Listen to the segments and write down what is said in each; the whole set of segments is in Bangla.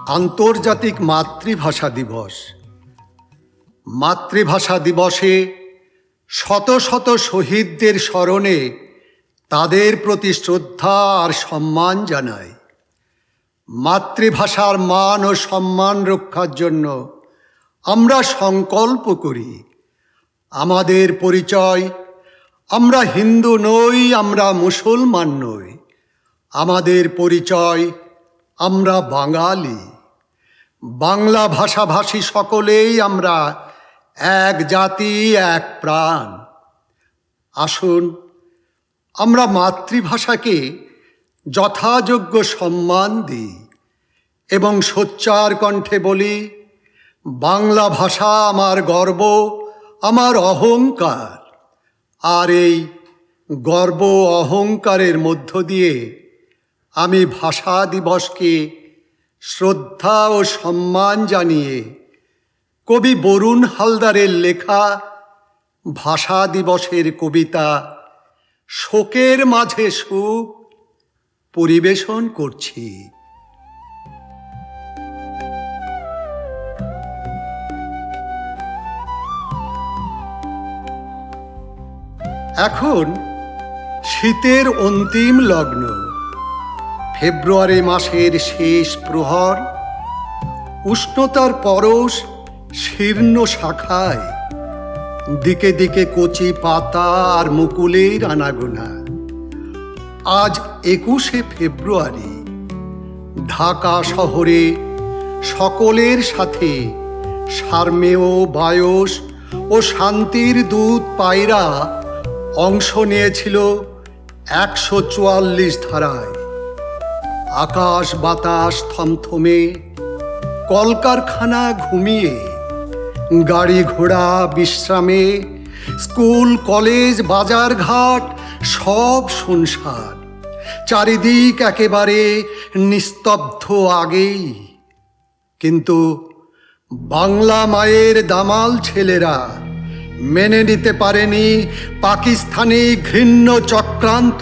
আন্তর্জাতিক মাতৃভাষা দিবস। মাতৃভাষা দিবসে শত শত শহীদদের স্মরণে তাদের প্রতি শ্রদ্ধা আর সম্মান জানাই। মাতৃভাষার মান ও সম্মান রক্ষার জন্য আমরা সংকল্প করি। আমাদের পরিচয়, আমরা হিন্দু নই, আমরা মুসলমান নই। আমাদের পরিচয়, আমরা বাঙালি। বাংলা ভাষাভাষী সকলেই আমরা এক জাতি, এক প্রাণ। আসুন আমরা মাতৃভাষাকে যথাযোগ্য সম্মান দিই এবং সোচ্চার কণ্ঠে বলি, বাংলা ভাষা আমার গর্ব, আমার অহংকার। আর এই গর্ব অহংকারের মধ্য দিয়ে আমি ভাষা দিবসকে শ্রদ্ধা ও সম্মান জানিয়ে কবি বরুণ হালদারের লেখা ভাষা দিবসের কবিতা শোকের মাঝে সুখ পরিবেশন করছি। এখন শীতের অন্তিম লগ্ন, ফেব্রুয়ারি মাসের শেষ প্রহর। উষ্ণতার পরশ শীর্ণ শাখায়, দিকে দিকে কচি পাতা আর মুকুলের আনাগোনা। আজ 21শে ফেব্রুয়ারি। ঢাকা শহরে সকলের সাথে সার্মেয়, বায়স ও শান্তির দূত পায়রা অংশ নিয়েছিল 144 ধারায়। আকাশ বাতাস থমথমে, কলকারখানা ঘুমিয়ে, গাড়ি ঘোড়া বিশ্রামে, স্কুল কলেজ বাজার ঘাট সব শুনশান। চারিদিক একেবারে নিস্তব্ধ আগেই। কিন্তু বাংলা মায়ের দামাল ছেলেরা মেনে নিতে পারেনি পাকিস্তানি ঘৃণ্য চক্রান্ত।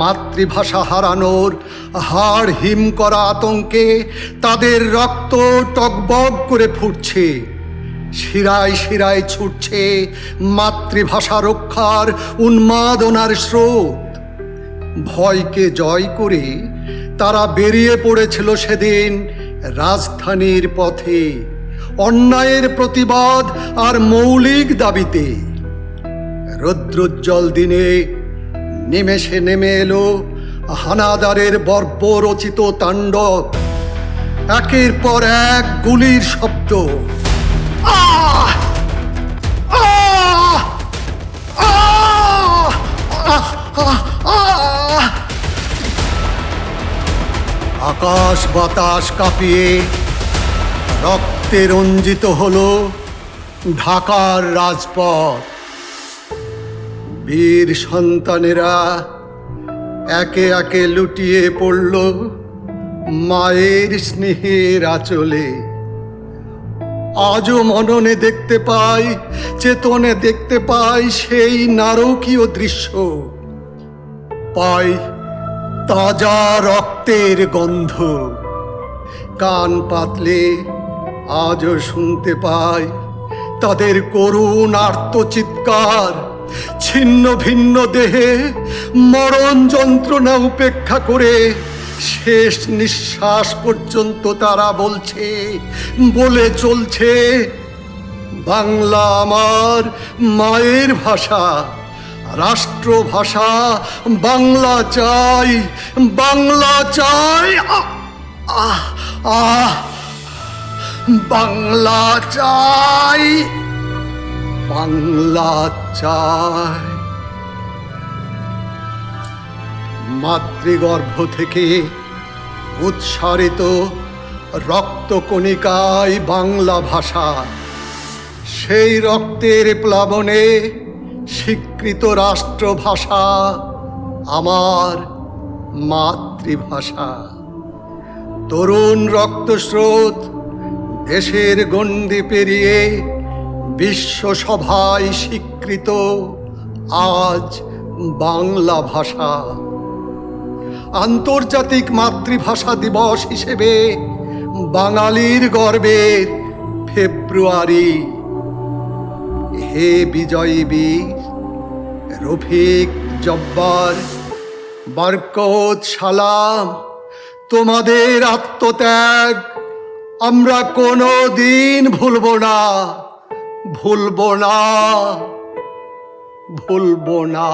মাতৃভাষা হারানোর হাড় হিম করা আতঙ্কে তাদের রক্ত টগবগ করে ফুটছে। শিরায় শিরায় ছুটছে মাতৃভাষা রক্ষার উন্মাদনার স্রোত। ভয়কে জয় করে তারা বেরিয়ে পড়েছিল সেদিন রাজধানীর পথে, অন্যায়ের প্রতিবাদ আর মৌলিক দাবিতে। রৌদ্রোজ্জ্বল দিনে নিমেষে নেমে এলো হানাদারের বর্বরচিত তাণ্ডব। একের পর এক গুলির শব্দ। আহ! আহ! আহ! আহ! আহ! আহ! আকাশ বাতাস কাঁপিয়ে রক্তে রঞ্জিত হলো ঢাকার রাজপথ। বীর সন্তানেরা একে একে লুটিয়ে পড়ল মায়ের স্নেহের আঁচলে। আজও মননে দেখতে পাই, চেতনে দেখতে পাই সেই নারকীয় দৃশ্য। পাই তাজা রক্তের গন্ধ। কান পাতলে আজও শুনতে পাই তাদের করুণ আর্তচিৎকার। ছিন্ন ভিন্ন দেহে মরণ যন্ত্রণা উপেক্ষা করে শেষ নিঃশ্বাস পর্যন্ত তারা বলে চলছে, বাংলা আমার মায়ের ভাষা, রাষ্ট্রভাষা। বাংলা চাই, বাংলা চাই, আহ আহ বাংলা চাই, বাংলা চাই। মাতৃগর্ভ থেকে উৎসারিত রক্তকণিকায় বাংলা ভাষা। সেই রক্তের প্লাবনে স্বীকৃত রাষ্ট্রভাষা আমার মাতৃভাষা। তরুণ রক্তস্রোত দেশের গণ্ডি পেরিয়ে বিশ্বসভায় স্বীকৃত আজ বাংলা ভাষা। আন্তর্জাতিক মাতৃভাষা দিবস হিসেবে বাঙালির গর্বের ফেব্রুয়ারি। হে বিজয়ী বীর রফিক, জব্বার, বরকত, সালাম, তোমাদের আত্মত্যাগ আমরা কোনো দিন ভুলব না, ভুলব না, ভুলব না।